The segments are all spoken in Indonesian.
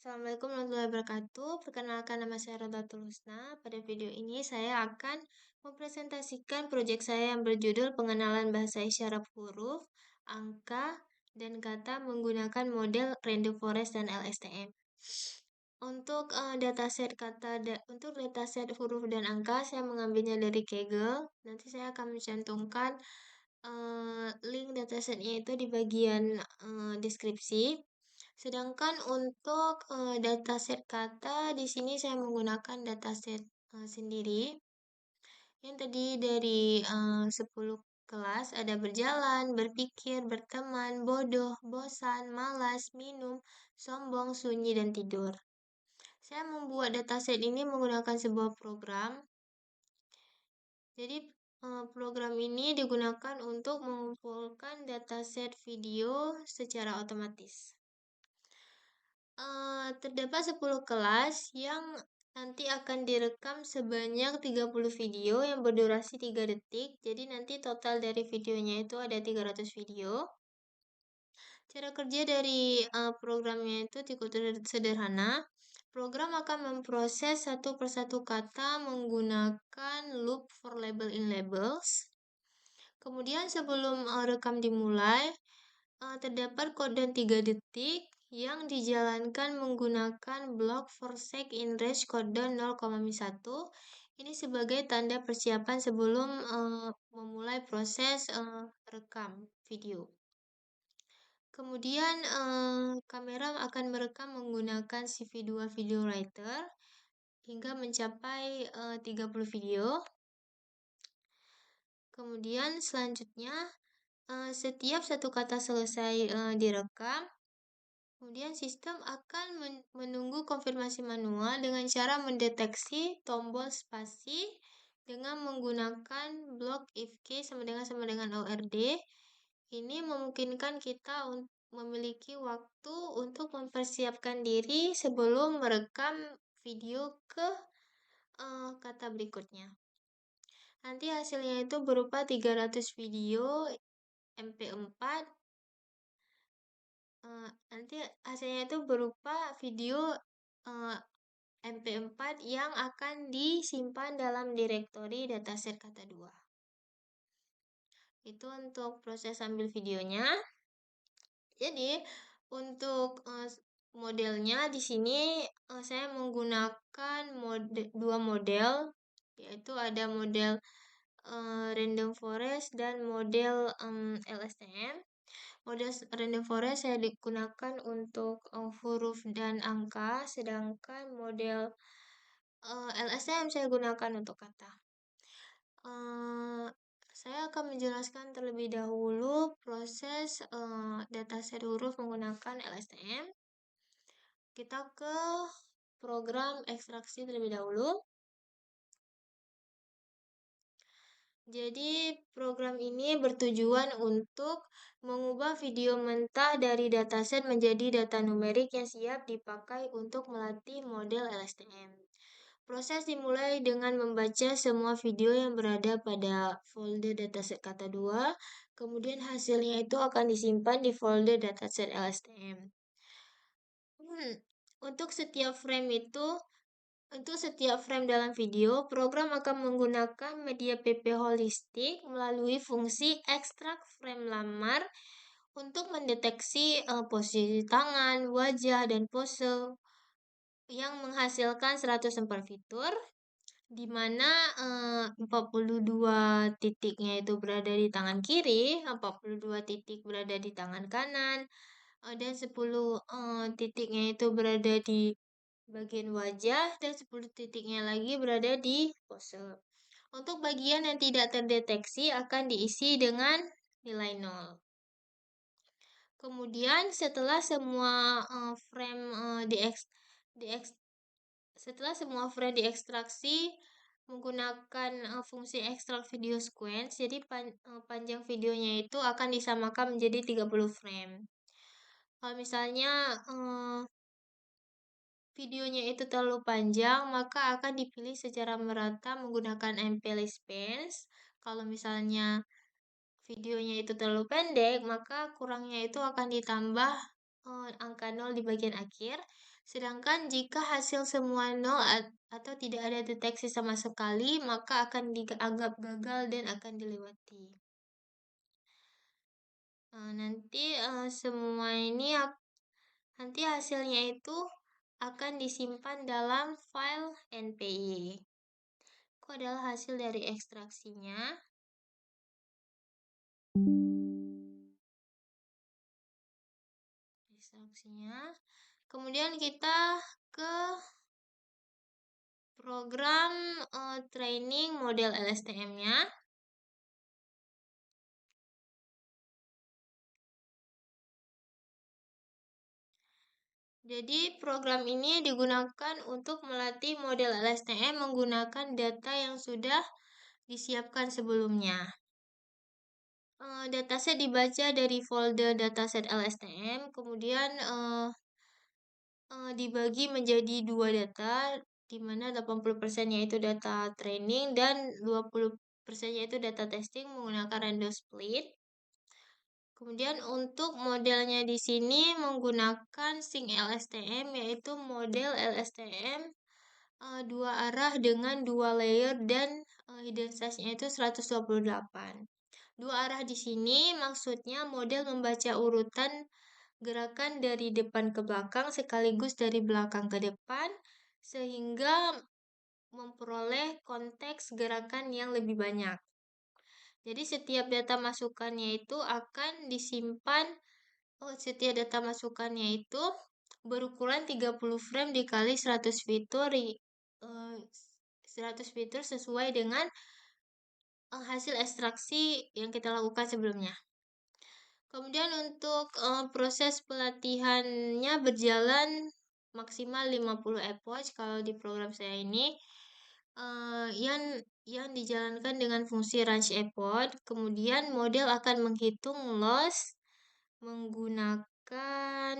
Assalamualaikum warahmatullahi wabarakatuh. Perkenalkan, nama saya Rodatul Husna. Pada video ini saya akan mempresentasikan proyek saya yang berjudul Pengenalan Bahasa Isyarat Huruf, Angka, dan Kata menggunakan model Random Forest dan LSTM. Untuk dataset huruf dan angka saya mengambilnya dari Kaggle. Nanti saya akan mencantumkan link datasetnya itu di bagian deskripsi. Sedangkan untuk dataset kata di sini saya menggunakan dataset sendiri yang tadi dari 10 kelas ada berjalan, berpikir, berteman, bodoh, bosan, malas, minum, sombong, sunyi, dan tidur. Saya membuat dataset ini menggunakan sebuah program. Jadi program ini digunakan untuk mengumpulkan dataset video secara otomatis. Terdapat 10 kelas yang nanti akan direkam sebanyak 30 video yang berdurasi 3 detik. Jadi nanti total dari videonya itu ada 300 video. Cara kerja dari programnya itu cukup sederhana. Program akan memproses satu persatu kata menggunakan loop for label in labels. Kemudian sebelum rekam dimulai, terdapat kode 3 detik yang dijalankan menggunakan block for sec in range kode 0,1. Ini sebagai tanda persiapan sebelum memulai proses rekam video. Kemudian kamera akan merekam menggunakan CV2 Video Writer hingga mencapai 30 video. Kemudian selanjutnya setiap satu kata selesai direkam, kemudian sistem akan menunggu konfirmasi manual dengan cara mendeteksi tombol spasi dengan menggunakan blok if key sama dengan ORD. Ini memungkinkan kita memiliki waktu untuk mempersiapkan diri sebelum merekam video ke kata berikutnya. Nanti hasilnya itu berupa 300 video MP4. Nanti hasilnya itu berupa video MP4 yang akan disimpan dalam direktori dataset kata 2. Itu untuk proses ambil videonya. Jadi untuk modelnya di sini saya menggunakan dua model, yaitu ada model Random Forest dan model LSTM. Model Random Forest saya digunakan untuk huruf dan angka, sedangkan model LSTM saya gunakan untuk kata. Saya akan menjelaskan terlebih dahulu proses dataset huruf menggunakan LSTM. Kita ke program ekstraksi terlebih dahulu. Jadi program ini bertujuan untuk mengubah video mentah dari dataset menjadi data numerik yang siap dipakai untuk melatih model LSTM. Proses dimulai dengan membaca semua video yang berada pada folder dataset kata 2, kemudian hasilnya itu akan disimpan di folder dataset LSTM. Untuk setiap frame dalam video, program akan menggunakan media PP holistik melalui fungsi ekstrak frame lamar untuk mendeteksi posisi tangan, wajah, dan pose yang menghasilkan 104 fitur, di mana 42 titiknya itu berada di tangan kiri, 42 titik berada di tangan kanan, dan 10 titiknya itu berada di bagian wajah, dan 10 titiknya lagi berada di pose. Untuk bagian yang tidak terdeteksi akan diisi dengan nilai 0. Kemudian setelah semua frame diekstraksi menggunakan fungsi ekstrak video sequence, jadi panjang videonya itu akan disamakan menjadi 30 frame. Kalau misalnya videonya itu terlalu panjang, maka akan dipilih secara merata menggunakan MP Spans. Kalau misalnya videonya itu terlalu pendek, maka kurangnya itu akan ditambah angka 0 di bagian akhir. Sedangkan jika hasil semua nol atau tidak ada deteksi sama sekali, maka akan dianggap gagal dan akan dilewati. Nanti semua ini nanti hasilnya itu akan disimpan dalam file NPY. Itu adalah hasil dari ekstraksinya. Kemudian kita ke program training model LSTM-nya. Jadi program ini digunakan untuk melatih model LSTM menggunakan data yang sudah disiapkan sebelumnya. Dataset dibaca dari folder dataset LSTM, kemudian dibagi menjadi dua data, di mana 80% yaitu data training dan 20% yaitu data testing menggunakan random split. Kemudian untuk modelnya di sini menggunakan sync LSTM, yaitu model LSTM dua arah dengan dua layer dan hidden size-nya itu 128. Dua arah di sini maksudnya model membaca urutan gerakan dari depan ke belakang sekaligus dari belakang ke depan sehingga memperoleh konteks gerakan yang lebih banyak. Jadi setiap data masukannya itu akan disimpan, setiap data masukannya itu berukuran 30 frame dikali 100 fitur, 100 fitur sesuai dengan hasil ekstraksi yang kita lakukan sebelumnya. Kemudian untuk proses pelatihannya berjalan maksimal 50 epoch kalau di program saya ini. Yang dijalankan dengan fungsi range epoch. Kemudian model akan menghitung loss menggunakan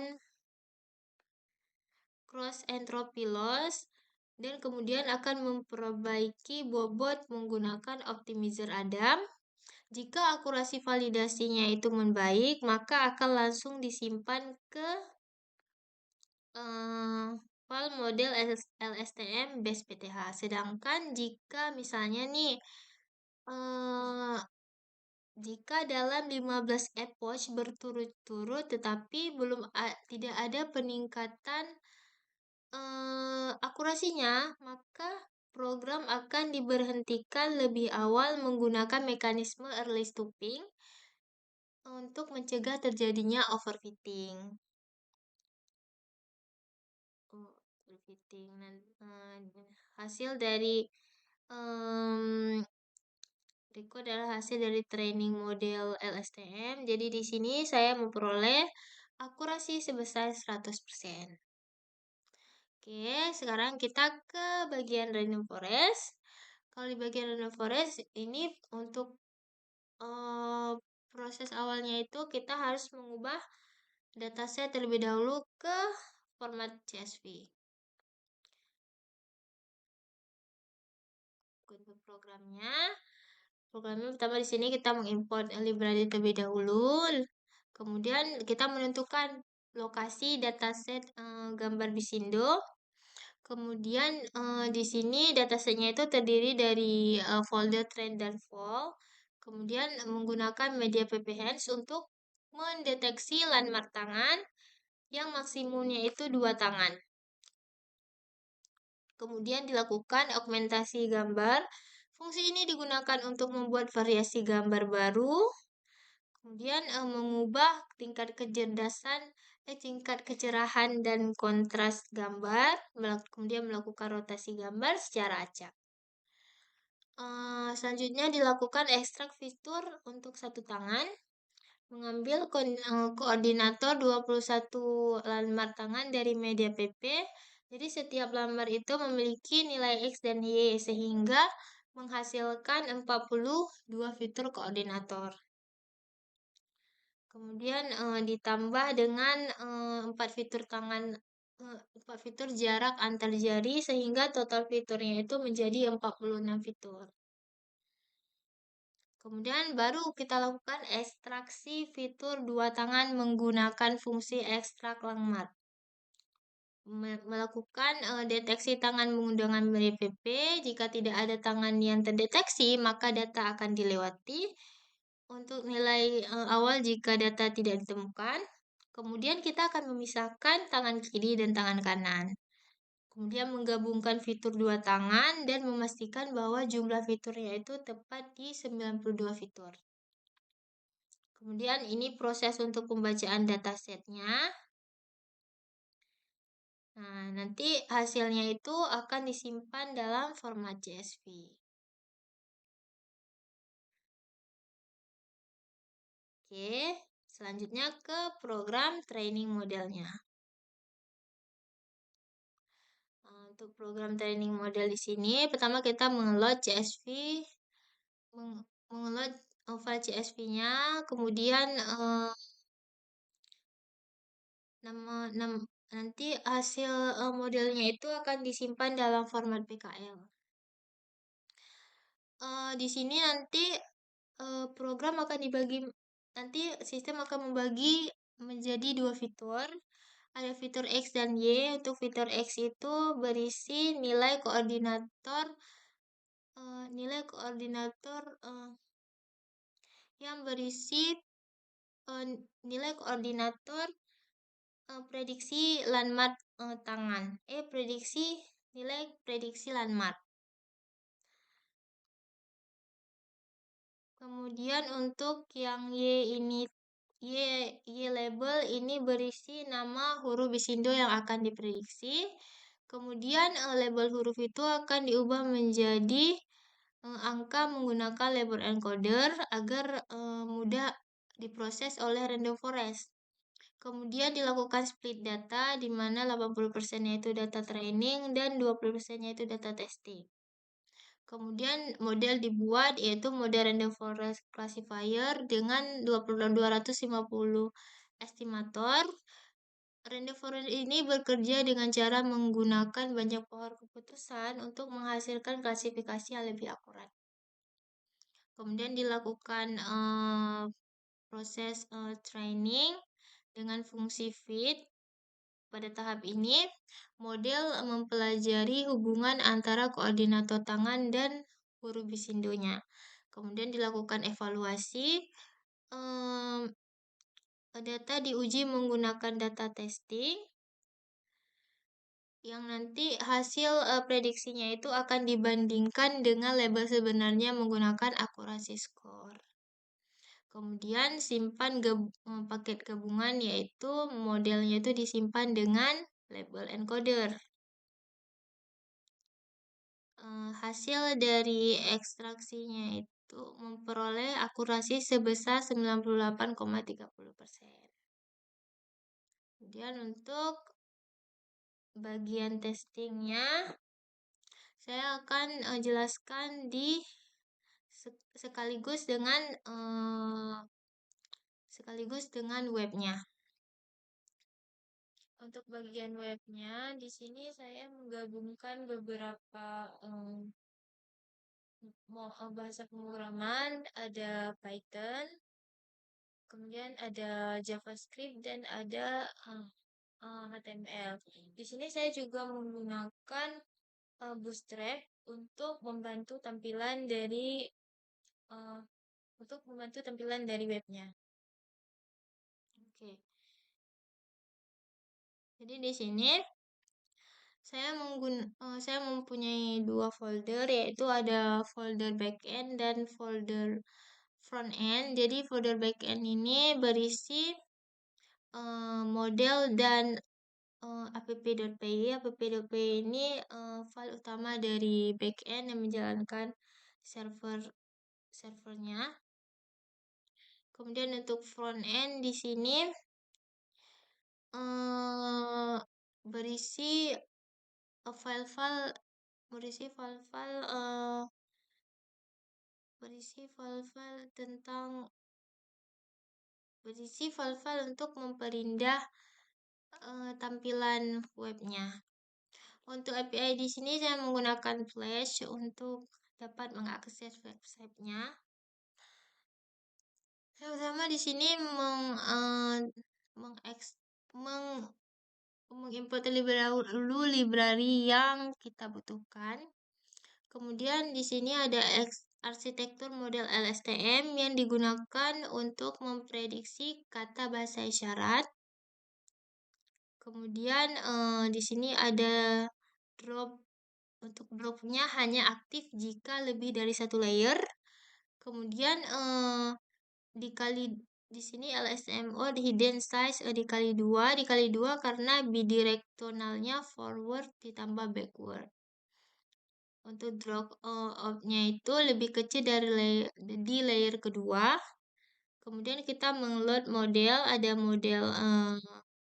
cross entropy loss dan kemudian akan memperbaiki bobot menggunakan optimizer Adam. Jika akurasi validasinya itu membaik, maka akan langsung disimpan ke file model LSTM base PTH. Sedangkan jika misalnya nih jika dalam 15 epoch berturut-turut tetapi tidak ada peningkatan akurasinya, maka program akan diberhentikan lebih awal menggunakan mekanisme early stopping untuk mencegah terjadinya overfitting. Hasil dari berikut adalah hasil dari training model LSTM. Jadi di sini saya memperoleh akurasi sebesar 100%. Oke, sekarang kita ke bagian random forest. Kalau di bagian random forest ini untuk proses awalnya itu kita harus mengubah dataset terlebih dahulu ke format CSV. Ikut programnya. Programnya pertama di sini kita mengimport library terlebih dahulu. Kemudian kita menentukan lokasi dataset gambar Bisindo. Kemudian di sini datasetnya itu terdiri dari folder trend dan fall. Kemudian menggunakan media PPHands untuk mendeteksi landmark tangan yang maksimumnya itu 2 tangan. Kemudian dilakukan augmentasi gambar. Fungsi ini digunakan untuk membuat variasi gambar baru. Kemudian mengubah tingkat kecerdasan, tingkat kecerahan dan kontras gambar. Kemudian melakukan rotasi gambar secara acak. Selanjutnya dilakukan ekstrak fitur untuk satu tangan. Mengambil koordinator 21 landmark tangan dari media PP. Jadi setiap lambar itu memiliki nilai X dan Y sehingga menghasilkan 42 fitur koordinator. Kemudian ditambah dengan 4 fitur tangan 4 fitur jarak antar jari sehingga total fiturnya itu menjadi 46 fitur. Kemudian baru kita lakukan ekstraksi fitur 2 tangan menggunakan fungsi ekstrak landmark. melakukan deteksi tangan menggunakan BPP. Jika tidak ada tangan yang terdeteksi, maka data akan dilewati. Untuk nilai awal jika data tidak ditemukan, kemudian kita akan memisahkan tangan kiri dan tangan kanan. Kemudian menggabungkan fitur dua tangan dan memastikan bahwa jumlah fiturnya itu tepat di 92 fitur. Kemudian ini proses untuk pembacaan datasetnya. Nah, nanti hasilnya itu akan disimpan dalam format CSV. Oke, selanjutnya ke program training modelnya. Untuk program training model di sini, pertama kita mengeload CSV, mengeload file CSV-nya, kemudian nanti hasil modelnya itu akan disimpan dalam format PKL. Di sini nanti program akan dibagi, nanti sistem akan membagi menjadi dua fitur. Ada fitur X dan Y. Untuk fitur X itu berisi nilai koordinator yang berisi nilai koordinator prediksi landmark tangan. Nilai prediksi landmark. Kemudian untuk yang Y label ini berisi nama huruf bisindo yang akan diprediksi. Kemudian label huruf itu akan diubah menjadi angka menggunakan label encoder agar mudah diproses oleh random forest. Kemudian dilakukan split data di mana 80%-nya itu data training dan 20%-nya itu data testing. Kemudian model dibuat yaitu model random forest classifier dengan 250 estimator. Random forest ini bekerja dengan cara menggunakan banyak pohon keputusan untuk menghasilkan klasifikasi yang lebih akurat. Kemudian dilakukan proses training dengan fungsi fit. Pada tahap ini, model mempelajari hubungan antara koordinator tangan dan huruf bisindonya. Kemudian dilakukan evaluasi. Data diuji menggunakan data testing. Yang nanti hasil prediksinya itu akan dibandingkan dengan label sebenarnya menggunakan akurasi score. Kemudian simpan paket gabungan yaitu modelnya itu disimpan dengan label encoder. Hasil dari ekstraksinya itu memperoleh akurasi sebesar 98,30%. Kemudian untuk bagian testingnya, saya akan jelaskan sekaligus dengan webnya. Untuk bagian webnya, di sini saya menggabungkan beberapa bahasa pemrograman, ada Python, kemudian ada JavaScript dan ada HTML. Di sini saya juga menggunakan Bootstrap untuk membantu tampilan dari webnya. Oke. Jadi di sini saya mempunyai dua folder, yaitu ada folder backend dan folder frontend. Jadi folder backend ini berisi model dan app.py. App.py ini file utama dari backend yang menjalankan servernya. Kemudian untuk frontend di sini berisi file-file untuk memperindah tampilan webnya. Untuk API di sini saya menggunakan Flash untuk dapat mengakses websitenya. Yang pertama di sini mengimport terlebih dahulu library yang kita butuhkan. Kemudian di sini ada arsitektur model LSTM yang digunakan untuk memprediksi kata bahasa isyarat. Kemudian di sini ada drop. Untuk dropnya hanya aktif jika lebih dari satu layer. Kemudian dikali di sini LSMO hidden size dikali 2 karena bidirektonalnya forward ditambah backward. Untuk drop out-nya itu lebih kecil di layer kedua. Kemudian kita mengload model, ada model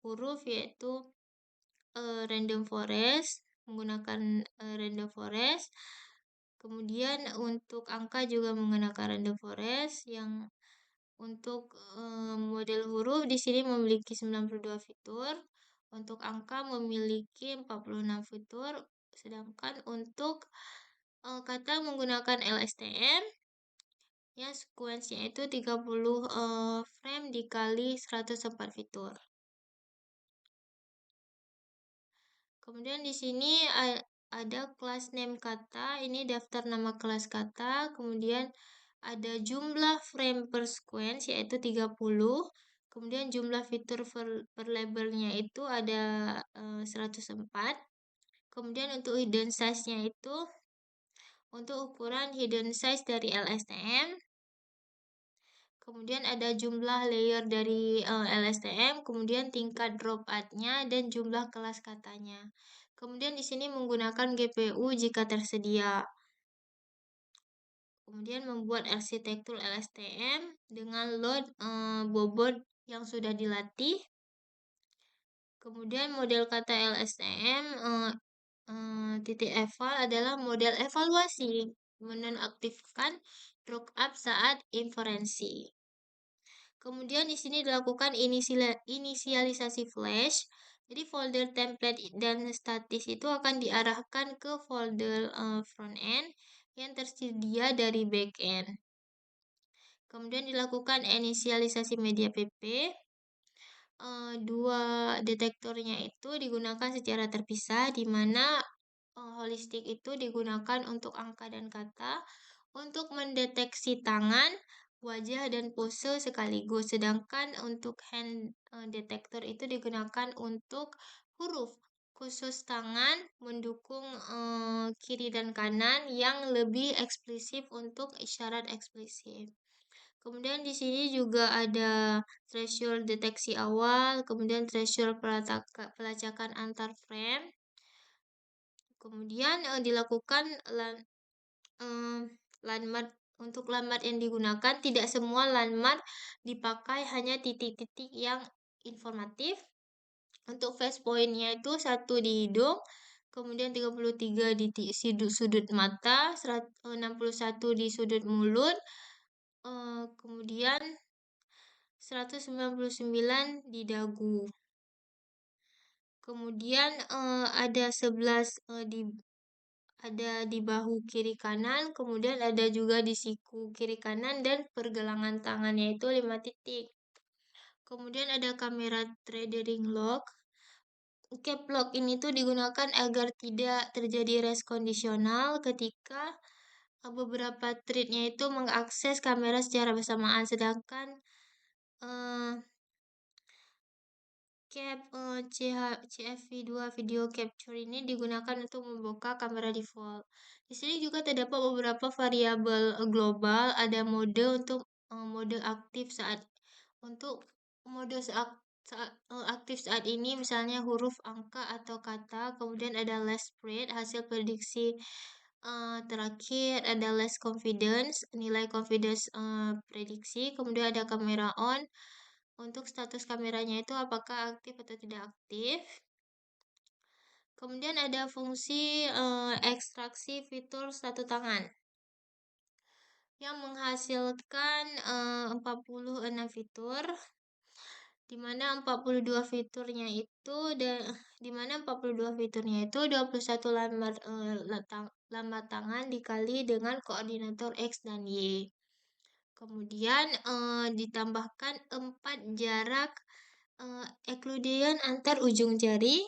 huruf yaitu random forest, menggunakan random forest. Kemudian untuk angka juga menggunakan random forest. Yang untuk model huruf di sini memiliki 92 fitur. Untuk angka memiliki 46 fitur. Sedangkan untuk kata menggunakan LSTM yang sekuensinya itu 30 frame dikali 104 fitur. Kemudian di sini ada kelas name kata, ini daftar nama kelas kata, kemudian ada jumlah frame per sequence yaitu 30, kemudian jumlah fitur per labelnya itu ada 104, kemudian untuk hidden size-nya itu untuk ukuran hidden size dari LSTM, kemudian ada jumlah layer dari LSTM, kemudian tingkat drop out-nya dan jumlah kelas katanya. Kemudian di sini menggunakan GPU jika tersedia. Kemudian membuat arsitektur LSTM dengan load bobot yang sudah dilatih. Kemudian model kata LSTM titik eval adalah model evaluasi menonaktifkan drop up saat inferensi. Kemudian di sini dilakukan inisialisasi flash. Jadi folder template dan statis itu akan diarahkan ke folder front end yang tersedia dari back end. Kemudian dilakukan inisialisasi media PP. Dua detektornya itu digunakan secara terpisah, di mana holistik itu digunakan untuk angka dan kata untuk mendeteksi tangan, wajah, dan pose sekaligus. Sedangkan untuk hand detector itu digunakan untuk huruf, khusus tangan mendukung kiri dan kanan yang lebih eksplisit untuk isyarat eksplisit. Kemudian di sini juga ada threshold deteksi awal, kemudian threshold pelacakan antar frame. Kemudian dilakukan landmark. Untuk landmark yang digunakan, tidak semua landmark dipakai, hanya titik-titik yang informatif. Untuk face point-nya itu 1 di hidung, kemudian 33 di sudut mata, 61 di sudut mulut, kemudian 199 di dagu. Kemudian ada 11 di bahu kiri kanan, kemudian ada juga di siku kiri kanan, dan pergelangan tangannya itu 5 titik. Kemudian ada kamera trailing lock. Cap lock ini tuh digunakan agar tidak terjadi race kondisional ketika beberapa thread-nya itu mengakses kamera secara bersamaan, sedangkan Cap CFV2 video capture ini digunakan untuk membuka kamera default. Di sini juga terdapat beberapa variabel global. Ada mode untuk mode aktif saat aktif saat ini, misalnya huruf, angka, atau kata. Kemudian ada less spread, hasil prediksi terakhir. Ada less confidence, nilai confidence prediksi. Kemudian ada kamera on. Untuk status kameranya itu apakah aktif atau tidak aktif. Kemudian ada fungsi ekstraksi fitur satu tangan yang menghasilkan 46 fitur, di mana 42 fiturnya itu 21 lambat tangan dikali dengan koordinator X dan Y. Kemudian ditambahkan 4 jarak Euclidean antar ujung jari.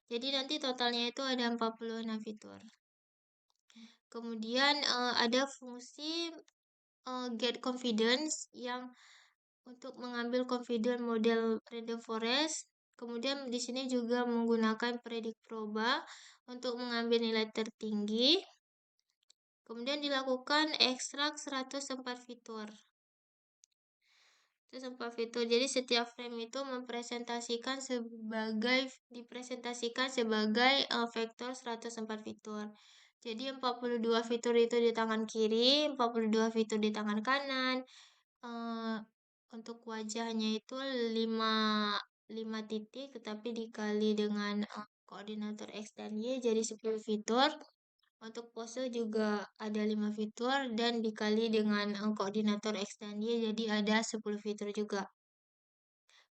Jadi nanti totalnya itu ada 46 fitur. Kemudian ada fungsi get confidence yang untuk mengambil confidence model random forest. Kemudian di sini juga menggunakan predict proba untuk mengambil nilai tertinggi. Kemudian dilakukan ekstrak 104 fitur. Jadi setiap frame itu dipresentasikan sebagai vektor 104 fitur. Jadi 42 fitur itu di tangan kiri, 42 fitur di tangan kanan. Untuk wajahnya itu 5 titik, tetapi dikali dengan koordinator X dan Y jadi 10 fitur. Untuk pose juga ada 5 fitur dan dikali dengan koordinator X dan Y jadi ada 10 fitur juga.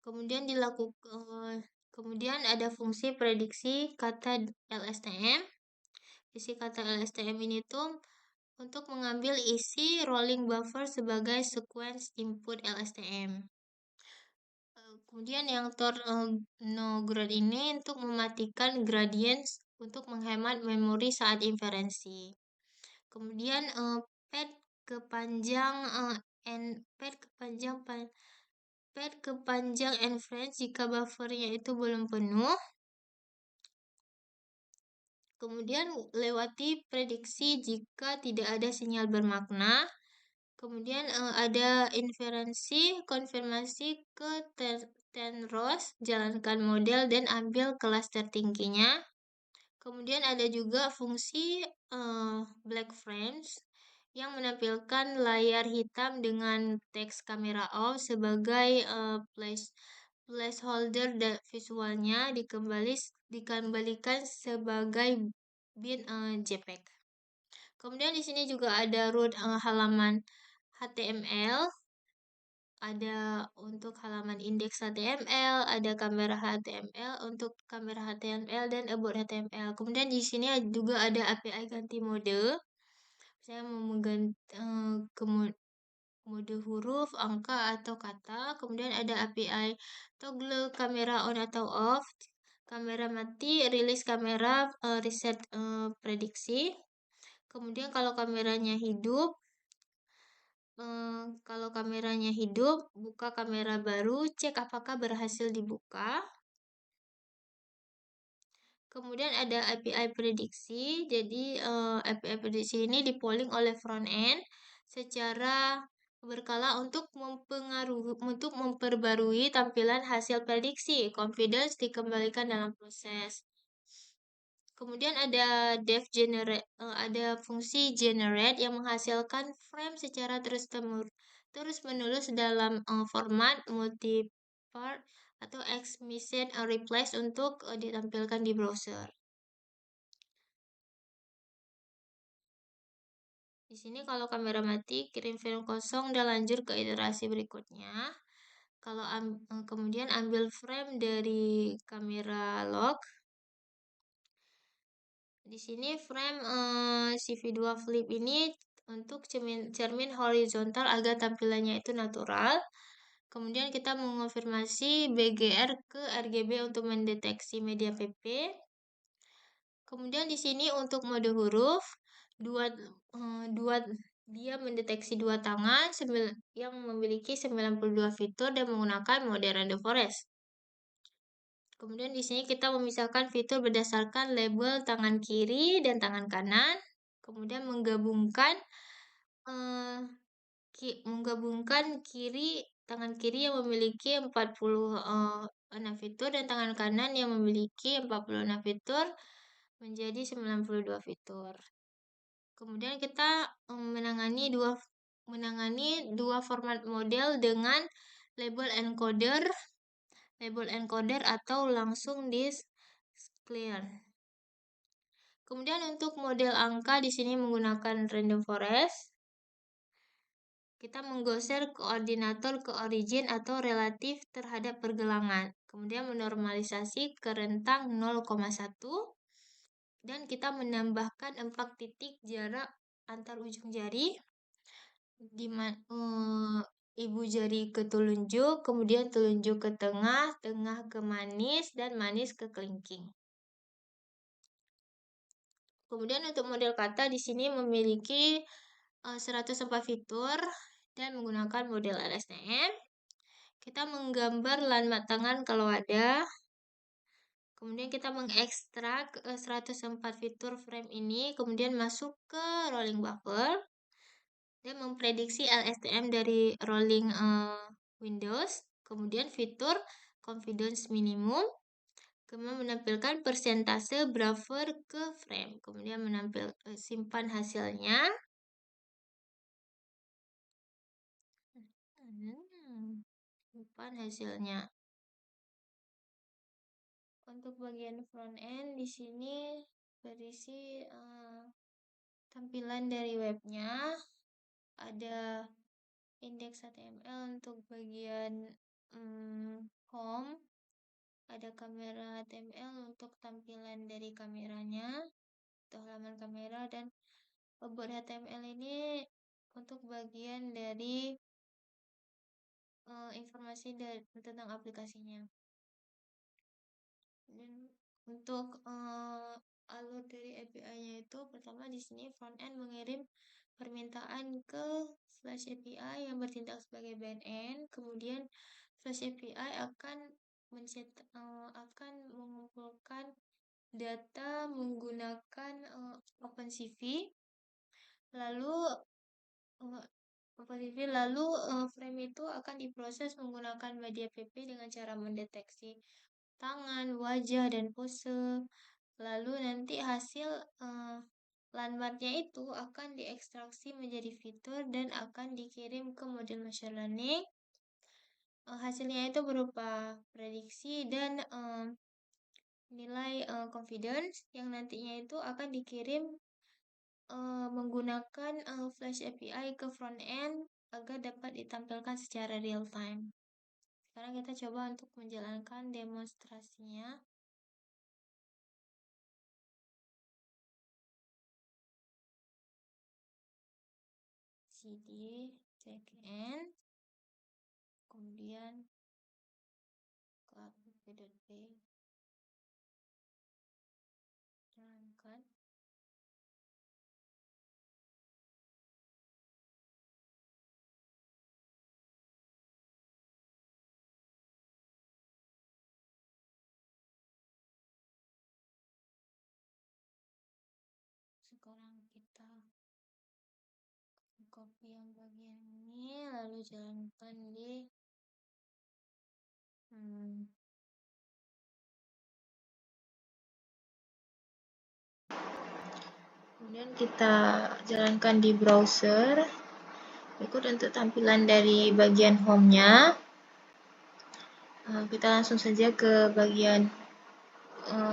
Kemudian ada fungsi prediksi kata LSTM. Isi kata LSTM ini tuh untuk mengambil isi rolling buffer sebagai sequence input LSTM. Kemudian yang no grad ini untuk mematikan gradients untuk menghemat memori saat inferensi. Kemudian pad kepanjang inference jika buffernya itu belum penuh. Kemudian lewati prediksi jika tidak ada sinyal bermakna. Kemudian ada inferensi, konfirmasi ke 10 rows, jalankan model dan ambil kelas tertingginya. Kemudian ada juga fungsi black frames yang menampilkan layar hitam dengan teks kamera off sebagai placeholder dan visualnya dikembalikan sebagai bin JPEG. Kemudian di sini juga ada root halaman HTML, ada untuk halaman indeks HTML, ada kamera HTML untuk kamera HTML dan about HTML. Kemudian di sini juga ada API ganti mode. Saya mau mengganti mode huruf, angka atau kata. Kemudian ada API toggle kamera on atau off, kamera mati, rilis kamera, reset prediksi. Kemudian kalau kameranya hidup, buka kamera baru, cek apakah berhasil dibuka. Kemudian ada API prediksi. Jadi API prediksi ini dipolling oleh front end secara berkala untuk memperbarui tampilan hasil prediksi. Confidence dikembalikan dalam proses. Kemudian ada ada fungsi generate yang menghasilkan frame secara terus-menerus dalam format multi-part atau Xmeshade replace untuk ditampilkan di browser. Di sini kalau kamera mati, kirim film kosong dan lanjut ke iterasi berikutnya. Kalau kemudian ambil frame dari kamera log. Di sini frame CV2 flip ini untuk cermin horizontal agar tampilannya itu natural. Kemudian kita mengonfirmasi BGR ke RGB untuk mendeteksi media PP. Kemudian di sini untuk mode huruf, dia mendeteksi dua tangan yang memiliki 92 fitur dan menggunakan mode random forest. Kemudian di sini kita memisahkan fitur berdasarkan label tangan kiri dan tangan kanan. Kemudian menggabungkan tangan kiri yang memiliki 46 fitur dan tangan kanan yang memiliki 46 fitur menjadi 92 fitur. Kemudian kita menangani dua format model dengan label encoder atau langsung di clear. Kemudian untuk model angka di sini menggunakan random forest. Kita menggeser koordinator ke origin atau relatif terhadap pergelangan. Kemudian menormalisasi ke rentang 0,1 dan kita menambahkan 4 titik jarak antar ujung jari ibu jari ke telunjuk, kemudian telunjuk ke tengah, tengah ke manis, dan manis ke kelingking. Kemudian untuk model kata di sini memiliki 104 fitur dan menggunakan model LSTM. Kita menggambar alamat tangan kalau ada. Kemudian kita mengekstrak 104 fitur frame ini, kemudian masuk ke rolling buffer dan memprediksi LSTM dari rolling Windows. Kemudian fitur confidence minimum, kemudian menampilkan persentase buffer ke frame, kemudian simpan hasilnya. Simpan hasilnya. Untuk bagian front end di sini berisi tampilan dari webnya, ada index HTML untuk bagian home, ada kamera HTML untuk tampilan dari kameranya atau halaman kamera, dan body HTML ini untuk bagian dari informasi tentang aplikasinya. Dan untuk alur dari API-nya itu, pertama di sini front end mengirim permintaan ke Flash API yang bertindak sebagai backend. Kemudian Flash API akan mengumpulkan data menggunakan OpenCV. Lalu frame itu akan diproses menggunakan media PP dengan cara mendeteksi tangan, wajah, dan pose. Lalu nanti hasil landmarknya itu akan diekstraksi menjadi fitur dan akan dikirim ke model machine learning. Hasilnya itu berupa prediksi dan nilai confidence yang nantinya itu akan dikirim menggunakan Flash API ke front end agar dapat ditampilkan secara real time. Sekarang kita coba untuk menjalankan demonstrasinya. cd backend, kemudian cloud.p, jalankan. Sekarang kita copy yang bagian ini, lalu jalankan di kemudian kita jalankan di browser. Berikut untuk tampilan dari bagian home-nya. Kita langsung saja ke bagian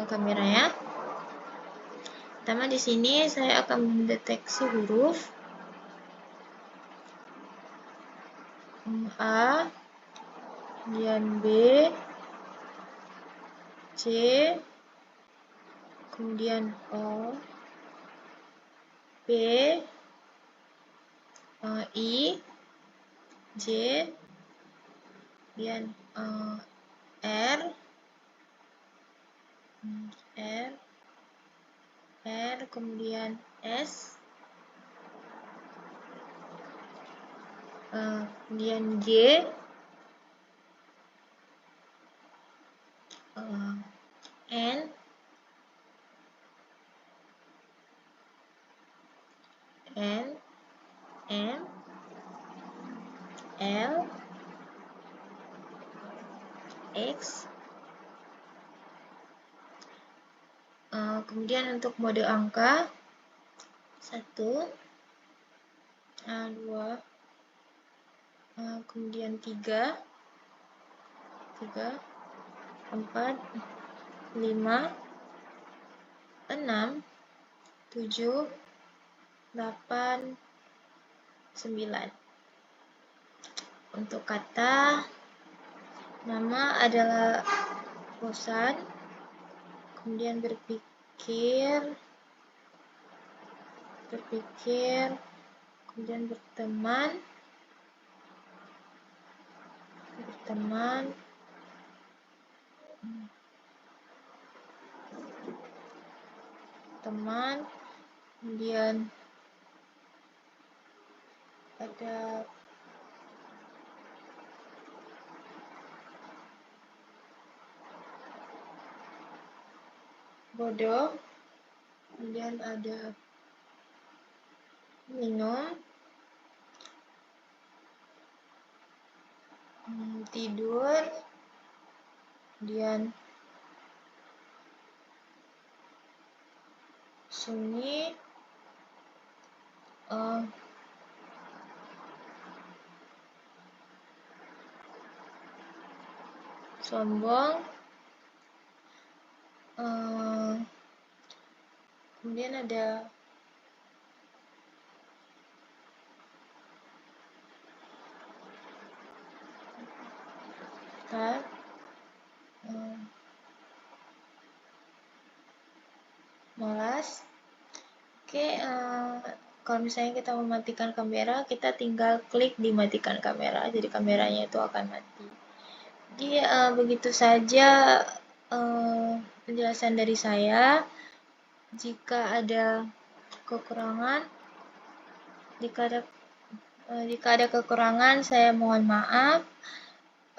kameranya. Pertama di sini saya akan mendeteksi huruf A, kemudian B, C, kemudian O, P, I, J, kemudian R, kemudian S, kemudian G, N, M, L, X. Kemudian untuk mode angka 1, 2, kemudian 3, 4, 5, 6, 7, 8, 9. Untuk kata, nama adalah bosan, kemudian berpikir, kemudian berteman, teman, kemudian ada bodoh, kemudian ada minum, tidur, kemudian sunyi, sombong, kemudian ada malas. Oke, kalau misalnya kita mematikan kamera, kita tinggal klik di matikan kamera, jadi kameranya itu akan mati. Jadi begitu saja penjelasan dari saya. Jika ada kekurangan, jika ada kekurangan, saya mohon maaf.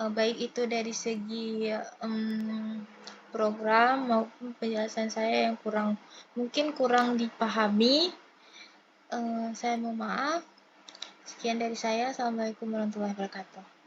Baik itu dari segi program maupun penjelasan saya yang mungkin kurang dipahami. Saya mohon maaf. Sekian dari saya. Assalamualaikum warahmatullahi wabarakatuh.